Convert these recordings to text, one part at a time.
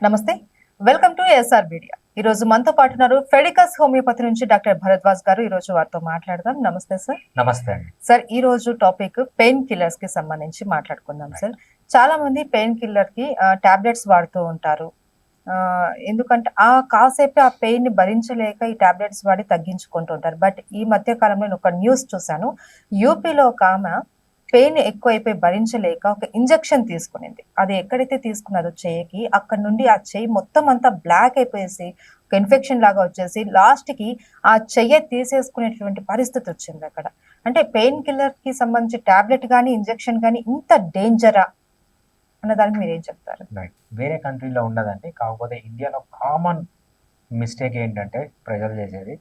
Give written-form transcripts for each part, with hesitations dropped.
నమస్తే. Welcome to SR media. ఈ రోజు మనతో పాటు ఉన్నారు ఫెడికస్ హోమియోపతి నుంచి డాక్టర్ భరద్వాజ్ గారు. ఈ రోజు వారితో మాట్లాడదాం. నమస్తే సార్. నమస్తే అండి. సార్, ఈ రోజు టాపిక్ పెయిన్ కిల్లర్స్ కి సంబంధించి మాట్లాడుకుందాం సార్. చాలా మంది పెయిన్ కిల్లర్ కి టాబ్లెట్స్ వాడుతూ ఉంటారు. ఎందుకంటే కాసేపే ఆ పెయిన్ ని భరించలేక ఈ టాబ్లెట్స్ వాడి తగ్గించుకుంటూ ఉంటారు. బట్ ఈ మధ్య కాలంలో నేను ఒక న్యూస్ చూశాను. యూపీలో ఒక ఆమె పెయిన్ ఎక్కువైపోయి భరించలేక ఒక ఇంజెక్షన్ తీసుకునింది. అది ఎక్కడైతే తీసుకున్నదో చెయ్యికి, అక్కడ నుండి ఆ చెయ్యి మొత్తం అంతా బ్లాక్ అయిపోయేసి ఒక ఇన్ఫెక్షన్ లాగా వచ్చేసి లాస్ట్ కి ఆ చెయ్యి తీసేసుకునేటువంటి పరిస్థితి వచ్చింది అక్కడ. అంటే పెయిన్ కిల్లర్ కి సంబంధించి టాబ్లెట్ గానీ ఇంజెక్షన్ గానీ ఇంత డేంజరా అన్న దానికి మీరేం చెప్తారు? వేరే కంట్రీలో ఉండదండి. కాకపోతే ఇండియాలో కామన్ మిస్టేక్ ఏంటంటే ప్రజలు చేసేది,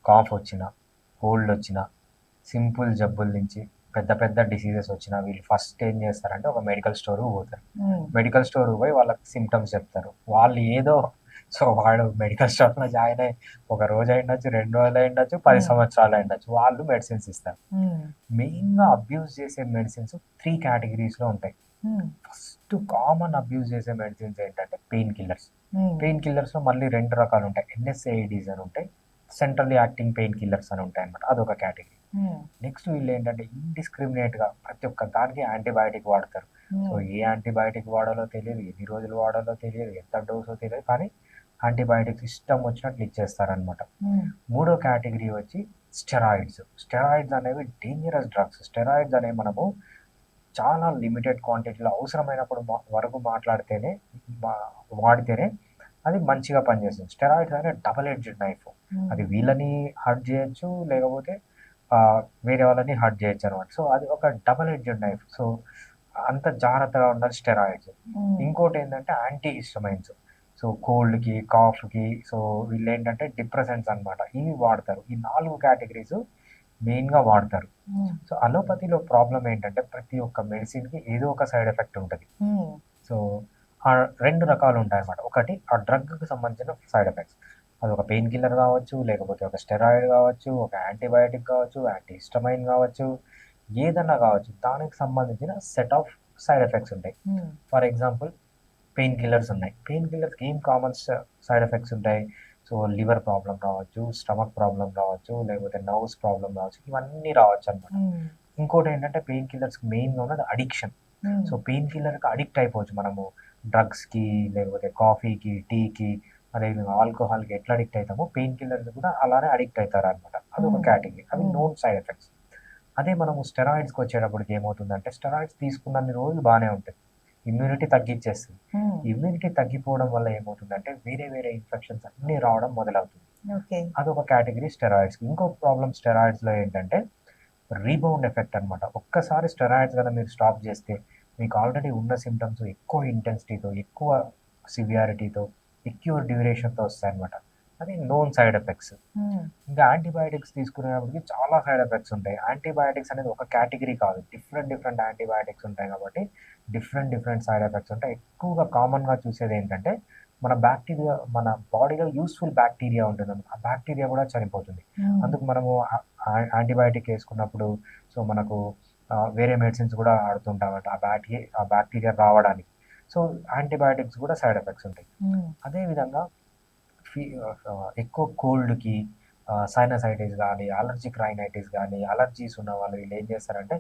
కాఫ్ వచ్చినా, కోల్డ్ వచ్చినా, సింపుల్ జబ్బుల నుంచి పెద్ద పెద్ద డిసీజెస్ వచ్చినా వీళ్ళు ఫస్ట్ ఏం చేస్తారంటే ఒక మెడికల్ స్టోర్‌కి పోతారు. మెడికల్ స్టోర్‌కి పోయి వాళ్ళకి సిమ్టమ్స్ చెప్తారు. వాళ్ళు ఏదో వాడు మెడికల్ స్టోర్‌లో జాయిన్ అయ్యి ఒక రోజు అయ్యుండొచ్చు, 2 రోజులు అయ్యుండొచ్చు, 10 సంవత్సరాలు అయ్యుండొచ్చు. వాళ్ళు మెడిసిన్స్ ఇస్తారు. మెయిన్‌గా అబ్యూజ్ చేసే మెడిసిన్స్ 3 కేటగిరీస్‌లో ఉంటాయి. ఫస్ట్ కామన్ అబ్యూజ్ చేసే మెడిసిన్స్ ఏంటంటే పెయిన్ కిల్లర్స్. పెయిన్ కిల్లర్స్‌లో మళ్ళీ 2 రకాలు ఉంటాయి. ఎన్ఎస్ఏఐడీస్ అని ఉంటాయి. సెంట్రల్లీ యాక్టింగ్ పెయిన్ కిల్లర్స్ అని ఉంటాయి అన్నమాట. అదొక కేటగిరీ. నెక్స్ట్ వీళ్ళు ఏంటంటే ఇండిస్క్రిమినేట్‌గా ప్రతి ఒక్క దానికి యాంటీబయాటిక్ వాడతారు. సో ఏ యాంటీబయాటిక్ వాడాలో తెలియదు, ఎన్ని రోజులు వాడాలో తెలియదు, ఎంత డోసో తెలియదు, కానీ యాంటీబయాటిక్స్ ఇష్టం వచ్చినట్లు ఇచ్చేస్తారనమాట. మూడో కేటగిరీ వచ్చి స్టెరాయిడ్స్. స్టెరాయిడ్స్ అనేవి డేంజరస్ డ్రగ్స్. స్టెరాయిడ్స్ అనేవి మనము చాలా లిమిటెడ్ క్వాంటిటీలో అవసరమైనప్పుడు వరకు వాడితేనే అది మంచిగా పనిచేస్తుంది. స్టెరాయిడ్స్ అనే డబుల్ ఎడ్జ్డ్ నైఫ్. అది వీళ్ళని హర్ట్ చేయొచ్చు, లేకపోతే వేరే వాళ్ళని హర్ట్ చేయొచ్చు అనమాట. సో అది ఒక డబుల్ ఎడ్జ్డ్ నైఫ్. సో అంత జాగ్రత్తగా ఉండాలి స్టెరాయిడ్స్. ఇంకోటి ఏంటంటే యాంటీ హిస్టమైన్స్. సో కోల్డ్కి, కాఫ్కి, సో వీళ్ళు ఏంటంటే డిప్రెసెంట్స్ అనమాట. ఇవి వాడతారు. ఈ 4 కేటగిరీస్ మెయిన్గా వాడతారు. సో అలోపతిలో ప్రాబ్లం ఏంటంటే ప్రతి ఒక్క మెడిసిన్కి ఏదో ఒక సైడ్ ఎఫెక్ట్ ఉంటుంది. సో ఆ 2 రకాలు ఉంటాయి అనమాట. ఒకటి ఆ డ్రగ్కి సంబంధించిన సైడ్ ఎఫెక్ట్స్. అది ఒక పెయిన్ కిల్లర్ కావచ్చు, లేకపోతే ఒక స్టెరాయిడ్ కావచ్చు, ఒక యాంటీబయాటిక్ కావచ్చు, యాంటీ హిస్టమైన్ కావచ్చు, ఏదన్నా కావచ్చు. దానికి సంబంధించిన సెట్ ఆఫ్ సైడ్ ఎఫెక్ట్స్ ఉంటాయి. ఫర్ ఎగ్జాంపుల్ పెయిన్ కిల్లర్స్ ఉన్నాయి. పెయిన్ కిల్లర్స్కి ఏం కామన్ సైడ్ ఎఫెక్ట్స్ ఉంటాయి? సో లివర్ ప్రాబ్లం రావచ్చు, స్టమక్ ప్రాబ్లం రావచ్చు, లేకపోతే నర్వ్స్ ప్రాబ్లం రావచ్చు, ఇవన్నీ రావచ్చు అనమాట. ఇంకోటి ఏంటంటే పెయిన్ కిల్లర్స్కి మెయిన్గా ఉన్నది అడిక్షన్. సో పెయిన్ కిల్లర్కి అడిక్ట్ అయిపోవచ్చు మనము. డ్రగ్స్కి, లేకపోతే కాఫీకి, టీకి, అదేవిధంగా ఆల్కహాల్కి ఎట్లా అడిక్ట్ అవుతామో పెయిన్ కిల్లర్స్ కూడా అలానే అడిక్ట్ అవుతారు అనమాట. అదొక కేటగిరీ. అవి నోన్ సైడ్ ఎఫెక్ట్స్. అదే మనము స్టెరాయిడ్స్కి వచ్చేటప్పటికి ఏమవుతుందంటే స్టెరాయిడ్స్ తీసుకున్నన్ని రోజులు బాగానే ఉంటుంది, ఇమ్యూనిటీ తగ్గించేస్తుంది. ఇమ్యూనిటీ తగ్గిపోవడం వల్ల ఏమవుతుందంటే వేరే వేరే ఇన్ఫెక్షన్స్ అన్నీ రావడం మొదలవుతుంది. అదొక కేటగిరీ స్టెరాయిడ్స్. ఇంకో ప్రాబ్లం స్టెరాయిడ్స్లో ఏంటంటే రీబౌండ్ ఎఫెక్ట్ అనమాట. ఒక్కసారి స్టెరాయిడ్స్ కనుక మీరు స్టాప్ చేస్తే మీకు ఆల్రెడీ ఉన్న సిమ్టమ్స్ ఎక్కువ ఇంటెన్సిటీతో, ఎక్కువ సివియారిటీతో, ఎక్కువ డ్యూరేషన్తో వస్తాయి అనమాట. అది నోన్ సైడ్ ఎఫెక్ట్స్. ఇంకా యాంటీబయాటిక్స్ తీసుకునేటప్పటికి చాలా సైడ్ ఎఫెక్ట్స్ ఉంటాయి. యాంటీబయాటిక్స్ అనేది ఒక కేటగిరీ కాదు, డిఫరెంట్ యాంటీబయాటిక్స్ ఉంటాయి కాబట్టి డిఫరెంట్ సైడ్ ఎఫెక్ట్స్ ఉంటాయి. ఎక్కువగా కామన్గా చూసేది ఏంటంటే మన బాడీలో యూస్ఫుల్ బ్యాక్టీరియా ఉంటుంది, ఆ బ్యాక్టీరియా కూడా చనిపోతుంది. అందుకు మనము యాంటీబయాటిక్ వేసుకున్నప్పుడు సో మనకు వేరే మెడిసిన్స్ కూడా ఆడుతుంటామట ఆ బ్యాక్టీరియా రావడానికి. సో యాంటీబయాటిక్స్ కూడా సైడ్ ఎఫెక్ట్స్ ఉంటాయి. అదేవిధంగా ఎక్కువ కోల్డ్కి, సైనసైటిస్ కానీ, అలర్జిక్ రైనైటిస్ కానీ, అలర్జీస్ ఉన్న వాళ్ళు వీళ్ళు ఏం చేస్తారంటే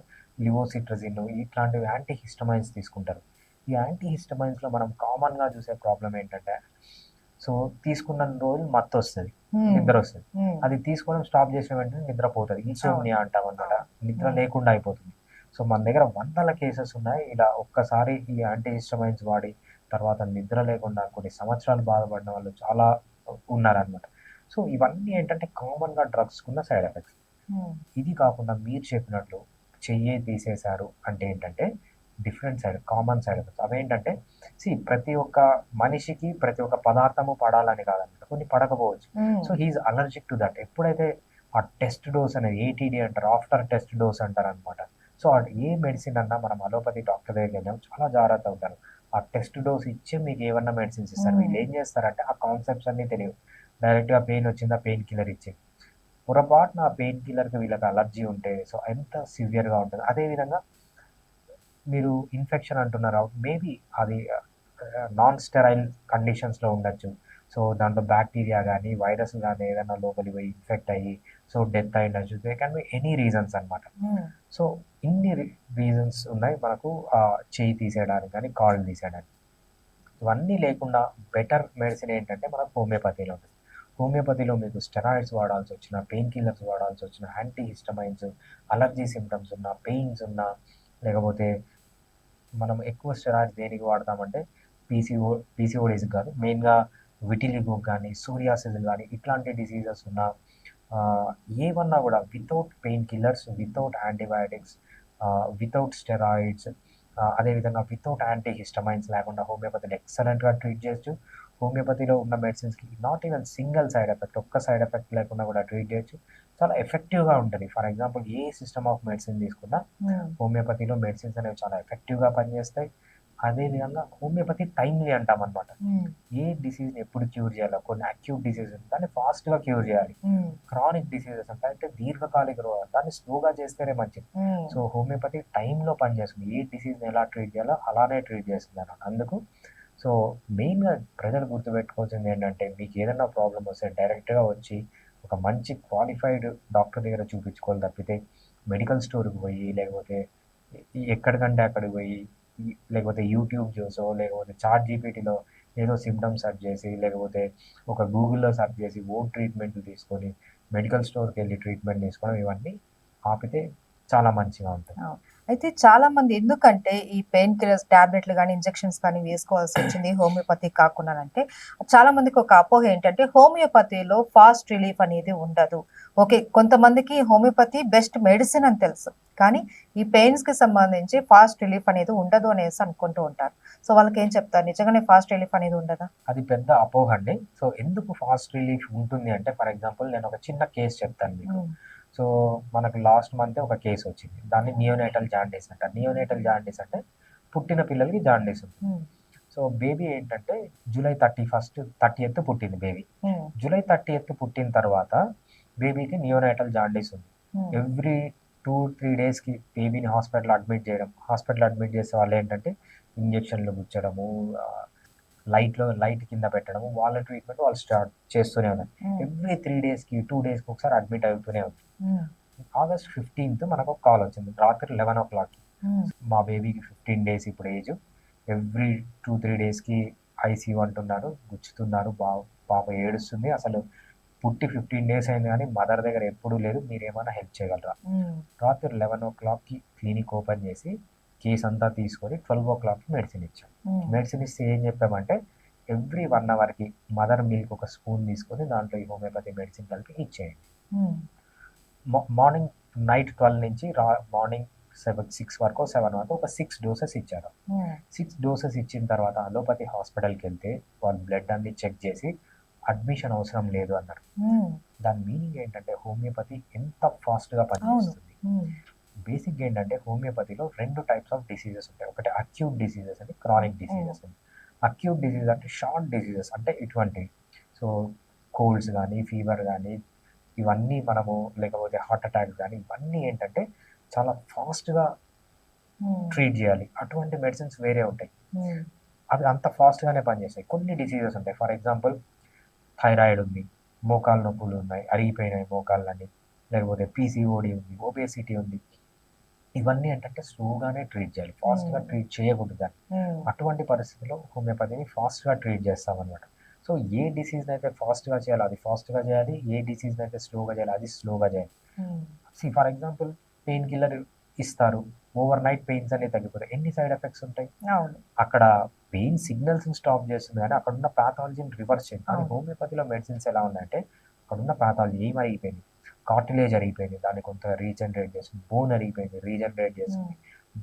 లివోసిట్రజిన్ ఇట్లాంటివి యాంటీ హిస్టమైన్స్ తీసుకుంటారు. ఈ యాంటీ హిస్టమైన్స్లో మనం కామన్గా చూసే ప్రాబ్లం ఏంటంటే సో తీసుకున్న రోజు మత్తు వస్తుంది, నిద్ర వస్తుంది. అది తీసుకోవడం స్టాప్ చేసిన వెంటనే నిద్రపోతుంది. ఇన్సోమ్నియా అంటాం అనమాట. నిద్ర లేకుండా అయిపోతుంది. సో మన దగ్గర వందల కేసెస్ ఉన్నాయి ఇలా. ఒక్కసారి ఈ యాంటీ హిస్టమైన్స్ వాడి తర్వాత నిద్ర లేకుండా కొన్ని సంవత్సరాలు బాధపడిన వాళ్ళు చాలా ఉన్నారనమాట. సో ఇవన్నీ ఏంటంటే కామన్గా డ్రగ్స్కున్న సైడ్ ఎఫెక్ట్స్. ఇది కాకుండా మీరు చెప్పినట్లు చెయ్యే తీసేశారు అంటే ఏంటంటే కామన్ సైడ్ ఎఫెక్ట్స్. అవేంటంటే ప్రతి ఒక్క మనిషికి ప్రతి ఒక్క పదార్థము పడాలని కాదనమాట, కొన్ని పడకపోవచ్చు. So he is allergic to that. ఎప్పుడైతే ఆ టెస్ట్ డోస్ అనేది ఏటీడీ అంటారు, ఆఫ్టర్ టెస్ట్ డోస్ అంటారు అనమాట. సో ఏ మెడిసిన్ అన్నా మనం అలోపతి డాక్టర్ దగ్గరికి వెళ్ళాం చాలా జాగ్రత్త ఉంటారు. ఆ టెస్ట్ డోస్ ఇచ్చి మీకు ఏమన్నా మెడిసిన్స్ ఇస్తారు. వీళ్ళు ఏం చేస్తారంటే ఆ కాన్సెప్ట్స్ అన్నీ తెలియవు, డైరెక్ట్గా పెయిన్ వచ్చిందా పెయిన్ కిల్లర్ ఇచ్చి పొరపాటున ఆ పెయిన్ కిల్లర్కి వీళ్ళకి అలర్జీ ఉంటే సో ఎంత సివియర్గా ఉంటుంది. అదేవిధంగా మీరు ఇన్ఫెక్షన్ అంటున్నారు, మేబీ అది నాన్ స్టెరైల్ కండిషన్స్లో ఉండొచ్చు. సో దాంట్లో బ్యాక్టీరియా కానీ వైరస్ కానీ ఏదైనా లోపలికి పోయి ఇన్ఫెక్ట్ అయ్యి సో డెత్ అయ్యిండొచ్చు. They can be any reasons అనమాట. సో ఇన్ని రీజన్స్ ఉన్నాయి మనకు చెయ్యి తీసేయడానికి కానీ కాళ్ళు తీసేయడానికి. ఇవన్నీ లేకుండా బెటర్ మెడిసిన్ ఏంటంటే మనకు హోమియోపతిలో ఉంటుంది. హోమియోపతిలో మీకు స్టెరాయిడ్స్ వాడాల్సి వచ్చిన, పెయిన్ కిల్లర్స్ వాడాల్సి వచ్చిన, యాంటీ హిస్టమైన్స్, అలర్జీ సిమ్టమ్స్ ఉన్న, పెయిన్స్ ఉన్న, లేకపోతే మనం ఎక్కువ స్టెరాయిడ్స్ దేనికి వాడతామంటే పీసీఓడీస్ కాదు, మెయిన్గా విటిలిగో కానీ సోరియాసిస్ కానీ ఇట్లాంటి డిసీజెస్ ఉన్న ఏమన్నా కూడా without painkillers, without antibiotics, without steroids, అదేవిధంగా వితౌట్ యాంటీ హిస్టమైన్స్ లేకుండా హోమియోపతిని ఎక్సలెంట్గా ట్రీట్ చేయొచ్చు. హోమియోపతిలో ఉన్న మెడిసిన్స్కి not even single side effect, ఒక్క సైడ్ ఎఫెక్ట్ లేకుండా కూడా ట్రీట్ చేయొచ్చు. చాలా ఎఫెక్టివ్గా ఉంటుంది. ఫర్ ఎగ్జాంపుల్ ఏ సిస్టమ్ ఆఫ్ మెడిసిన్ తీసుకున్నా హోమియోపతిలో మెడిసిన్స్ అనేవి చాలా ఎఫెక్టివ్గా పనిచేస్తాయి. అదేవిధంగా హోమియోపతి టైమ్లీ అంటాం అనమాట. ఏ డిసీజ్ని ఎప్పుడు క్యూర్ చేయాలో, కొన్ని అక్యూట్ డిసీజ్ దాన్ని ఫాస్ట్గా క్యూర్ చేయాలి. క్రానిక్ డిసీజెస్ అంటే దీర్ఘకాలిక రోగాలు దాన్ని స్లోగా చేస్తేనే మంచిది. సో హోమియోపతి టైంలో పనిచేస్తుంది. ఏ డిసీజ్ని ఎలా ట్రీట్ చేయాలో అలానే ట్రీట్ చేస్తుంది అన్నమాట. అందుకు సో మెయిన్గా ప్రజలు గుర్తుపెట్టుకోవాల్సింది ఏంటంటే, మీకు ఏదైనా ప్రాబ్లం వస్తే డైరెక్ట్గా వచ్చి ఒక మంచి క్వాలిఫైడ్ డాక్టర్ దగ్గర చూపించుకోవాలి తప్పితే మెడికల్ స్టోర్కి పోయి, లేకపోతే ఎక్కడికంటే అక్కడికి పోయి, లేకపోతే యూట్యూబ్ చూసో, లేకపోతే చాట్ జీపీటీలో ఏదో సిమ్టమ్స్ సెర్చ్ చేసి, లేకపోతే ఒక గూగుల్లో సెర్చ్ చేసి ఓన్ ట్రీట్మెంట్లు తీసుకొని మెడికల్ స్టోర్కి వెళ్ళి ట్రీట్మెంట్ తీసుకోవడం, ఇవన్నీ ఆపితే చాలా మంచిగా ఉంటుంది. అయితే చాలా మంది ఎందుకంటే ఈ పెయిన్ కిల్లర్స్ టాబ్లెట్లు కానీ ఇంజెక్షన్స్ కానీ వేసుకోవాల్సి వచ్చింది హోమియోపతి కాకుండా అంటే, చాలా మందికి ఒక అపోహ ఏంటంటే హోమియోపతిలో ఫాస్ట్ రిలీఫ్ అనేది ఉండదు. ఓకే, కొంతమందికి హోమియోపతి బెస్ట్ మెడిసిన్ అని తెలుసు, కానీ ఈ పెయిన్స్ కి సంబంధించి ఫాస్ట్ రిలీఫ్ అనేది ఉండదు అనేసి అనుకుంటూ ఉంటారు. సో వాళ్ళకి ఏం చెప్తారు, నిజంగానే ఫాస్ట్ రిలీఫ్ అనేది ఉండదా? అది పెద్ద అపోహ అండి. సో ఎందుకు ఫాస్ట్ రిలీఫ్ ఉంటుంది అంటే, ఫర్ ఎగ్జాంపుల్ నేను ఒక చిన్న కేసు చెప్తాను మీకు. సో మనకు లాస్ట్ మంత్ ఒక కేసు వచ్చింది. దాన్ని నియోనేటల్ జాండీస్ అంటారు. నియోనేటల్ జాండీస్ అంటే పుట్టిన పిల్లలకి జాండీస్ ఉంది. సో బేబీ ఏంటంటే జూలై 30th పుట్టింది బేబీ. జూలై 30th పుట్టిన తర్వాత బేబీకి నియోనేటల్ జాండీస్ ఉంది. ఎవ్రీ 2-3 డేస్కి బేబీని హాస్పిటల్ అడ్మిట్ చేయడం. హాస్పిటల్ అడ్మిట్ చేసే వాళ్ళు ఏంటంటే ఇంజక్షన్లు గుచ్చడము, లైట్ కింద పెట్టడము, వాళ్ళ ట్రీట్మెంట్ వాళ్ళు స్టార్ట్ చేస్తూనే ఉన్నారు. ఎవ్రీ 3 డేస్కి 2 డేస్కి ఒకసారి అడ్మిట్ అవుతూనే ఉంది. August 15th మనకు ఒక కాల్ వచ్చింది రాత్రి 11 o'clock. మా బేబీకి 15 days ఇప్పుడు ఏజ్. ఎవ్రీ 2-3 డేస్కి ఐసీయూ అంటున్నారు, గుచ్చుతున్నారు, పాప ఏడుస్తుంది. అసలు పుట్టి 15 days అయింది కానీ మదర్ దగ్గర ఎప్పుడూ లేదు, మీరేమైనా హెల్ప్ చేయగలరా? రాత్రి 11 o'clockకి క్లినిక్ ఓపెన్ చేసి కేసు అంతా తీసుకొని 12 o'clockకి మెడిసిన్ ఇచ్చాం. మెడిసిన్ ఇస్తే ఏం చెప్పామంటే, ఎవ్రీ 1 hourకి మదర్ మిల్క్ ఒక స్పూన్ తీసుకొని దాంట్లో ఈ హోమియోపతి మెడిసిన్ కలిపి ఇచ్చేయండి. మార్నింగ్ నైట్ 12 నుంచి మార్నింగ్ 6 వరకు 7 వరకు ఒక 6 doses ఇచ్చారు. 6 doses ఇచ్చిన తర్వాత అలోపతి హాస్పిటల్కి వెళ్తే వాళ్ళు బ్లడ్ అన్ని చెక్ చేసి అడ్మిషన్ అవసరం లేదు అన్నారు. దాని మీనింగ్ ఏంటంటే హోమియోపతి ఎంత ఫాస్ట్గా పనిచేస్తుంది. బేసిక్ ఏంటంటే హోమియోపతిలో 2 types ఆఫ్ డిసీజెస్ ఉంటాయి. ఒకటి అక్యూట్ డిసీజెస్ అని, క్రానిక్ డిసీజెస్ అని. అక్యూట్ డిసీజ్ అంటే షార్ట్ డిసీజెస్ అంటే ఇటువంటివి. సో కోల్డ్స్ కానీ, ఫీవర్ కానీ, ఇవన్నీ మనము, లేకపోతే హార్ట్ అటాక్స్ కానీ, ఇవన్నీ ఏంటంటే చాలా ఫాస్ట్గా ట్రీట్ చేయాలి. అటువంటి మెడిసిన్స్ వేరే ఉంటాయి, అవి అంత ఫాస్ట్గానే పనిచేస్తాయి. కొన్ని డిసీజెస్ ఉంటాయి. ఫర్ ఎగ్జాంపుల్ థైరాయిడ్ ఉంది, మోకాలు నొప్పులు ఉన్నాయి, అరిగిపోయినాయి మోకాళ్ళని, లేకపోతే పీసీఓడి ఉంది, ఒబేసిటీ ఉంది. ఇవన్నీ ఏంటంటే స్లోగానే ట్రీట్ చేయాలి, ఫాస్ట్గా ట్రీట్ చేయకూడదు దాన్ని. అటువంటి పరిస్థితుల్లో హోమియోపతిని ఫాస్ట్గా ట్రీట్ చేస్తామన్నమాట. సో ఏ డిసీజ్ని అయితే ఫాస్ట్గా చేయాలి అది ఫాస్ట్గా చేయాలి, ఏ డిసీజ్ని అయితే స్లోగా చేయాలి అది స్లోగా చేయాలి. ఫర్ ఎగ్జాంపుల్ పెయిన్ కిల్లర్ ఇస్తారు, ఓవర్ నైట్ పెయిన్స్ అనేవి తగ్గిపోతాయి. ఎన్ని సైడ్ ఎఫెక్ట్స్ ఉంటాయి? అక్కడ పెయిన్ సిగ్నల్స్ స్టాప్ చేస్తుంది కానీ అక్కడ ఉన్న ప్యాథాలజీని రివర్స్ చేయండి. కానీ హోమియోపతిలో మెడిసిన్స్ ఎలా ఉన్నాయంటే, అక్కడ ఉన్న ప్యాథాలజీ ఏం అరిగిపోయింది, కార్టిలేజ్ అరిగిపోయింది, దాన్ని కొంత రీజనరేట్ చేస్తుంది. బోన్ అరిగిపోయింది, రీజనరేట్ చేస్తుంది.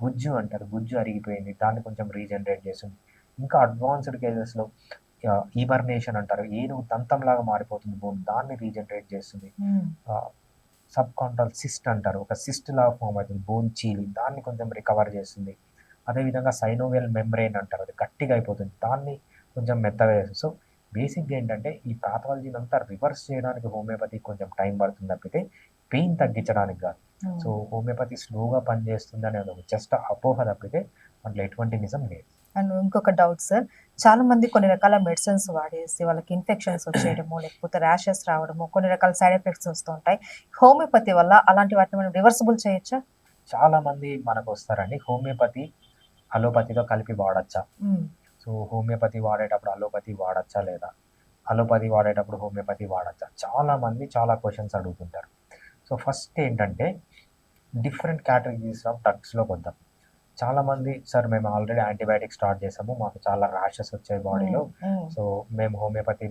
గుజ్జు అంటారు, గుజ్జు అరిగిపోయింది, దాన్ని కొంచెం రీజనరేట్ చేస్తుంది. ఇంకా అడ్వాన్స్డ్ కేసెస్లో ఈబర్నేషన్ అంటారు, ఏనుగు దంతంలాగా మారిపోతుంది బోన్, దాన్ని రీజనరేట్ చేస్తుంది. సబ్ కాంట్రాల్ సిస్ట్ అంటారు, ఒక సిస్ట్ లాగా ఫామ్ అవుతుంది, బోన్ చీలి, దాన్ని కొంచెం రికవర్ చేస్తుంది. అదేవిధంగా సైనోవియల్ మెంబ్రెయిన్ అంటారు, అది గట్టిగా అయిపోతుంది, దాన్ని కొంచెం మెత్తగా చేస్తుంది. సో బేసిక్గా ఏంటంటే ఈ ప్యాథాలజీని అంతా రివర్స్ చేయడానికి హోమియోపతి కొంచెం టైం పడుతుంది తప్పితే పెయిన్ తగ్గించడానికి కాదు. సో హోమియోపతి స్లోగా పనిచేస్తుంది అనేది జస్ట్ అపోహ తప్పితే అందులో ఎటువంటి నిజం లేదు. అండ్ ఇంకొక డౌట్ సార్, చాలా మంది కొన్ని రకాల మెడిసిన్స్ వాడేసి వాళ్ళకి ఇన్ఫెక్షన్స్ వచ్చేయడము, లేకపోతే ర్యాషెస్ రావడము, కొన్ని రకాల సైడ్ ఎఫెక్ట్స్ వస్తూ ఉంటాయి. హోమియోపతి వల్ల అలాంటి వాటిని మనం రివర్సిబుల్ చేయొచ్చా? చాలా మంది మనకు వస్తారండి హోమియోపతి, అలోపతితో కలిపి వాడచ్చా? హ్మ్. సో హోమియోపతి వాడేటప్పుడు అలోపతి వాడచ్చా లేదా? అలోపతి వాడేటప్పుడు హోమియోపతి వాడచ్చా? చాలా మంది చాలా క్వెషన్స్ అడుగుతుంటారు. సో ఫస్ట్ ఏంటంటే డిఫరెంట్ కేటగిరీస్ ఆఫ్ డ్రగ్స్‌లోకి వద్దాం. చాలామంది సార్ మేము ఆల్రెడీ యాంటీబయాటిక్ స్టార్ట్ చేసాము. మాకు చాలా ర్యాషెస్ వచ్చాయి బాడీలో. సో మేము హోమియోపతి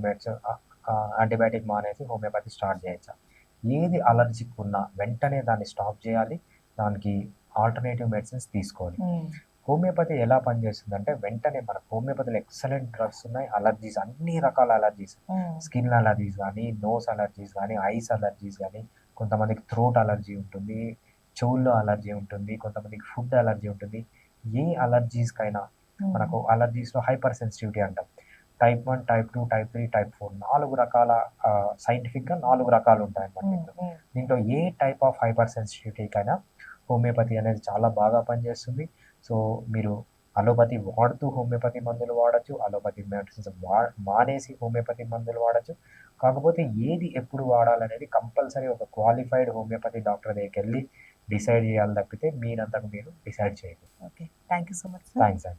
యాంటీబయాటిక్ మానేసి హోమియోపతి స్టార్ట్ చేయొచ్చా? ఏది అలర్జిక్ ఉన్నా వెంటనే దాన్ని స్టాప్ చేయాలి. దానికి ఆల్టర్‌నేటివ్ మెడిసిన్స్ తీసుకోవాలి. హోమియోపతి ఎలా పనిచేస్తుందంటే వెంటనే మనకు హోమియోపతిలో ఎక్సలెంట్ డ్రగ్స్ ఉన్నాయి. అలర్జీస్ అన్ని రకాల అలర్జీస్, స్కిన్ అలర్జీస్ గానీ, నోస్ అలర్జీస్ గానీ, ఐస్ అలర్జీస్ గానీ, కొంతమందికి థ్రోట్ అలర్జీ ఉంటుంది, చెవుల్లో అలర్జీ ఉంటుంది, కొంతమందికి ఫుడ్ అలర్జీ ఉంటుంది. ఏ అలర్జీస్‌కైనా మనకు అలర్జీస్‌లో హైపర్ సెన్సిటివిటీ అంటాం. టైప్ 1, టైప్ 2, టైప్ 3, టైప్ 4 4 రకాల సైంటిఫిక్‌గా 4 రకాలు ఉంటాయన్నమాట దీంట్లో. దీంట్లో ఏ టైప్ ఆఫ్ హైపర్ సెన్సిటివిటీకైనా హోమియోపతి అనేది చాలా బాగా పనిచేస్తుంది. సో మీరు అలోపతి వాడుతూ హోమియోపతి మందులు వాడొచ్చు. అలోపతి మెడిసిన్స్ మానేసి హోమియోపతి మందులు వాడొచ్చు. కాకపోతే ఏది ఎప్పుడు వాడాలనేది కంపల్సరీ ఒక క్వాలిఫైడ్ హోమియోపతి డాక్టర్ దగ్గరికెళ్ళి డిసైడ్ చేయాలి తప్పితే మీరంతకు మీరు డిసైడ్ చేయలేరు. Okay. Thank you so much sir. Thanks అండి.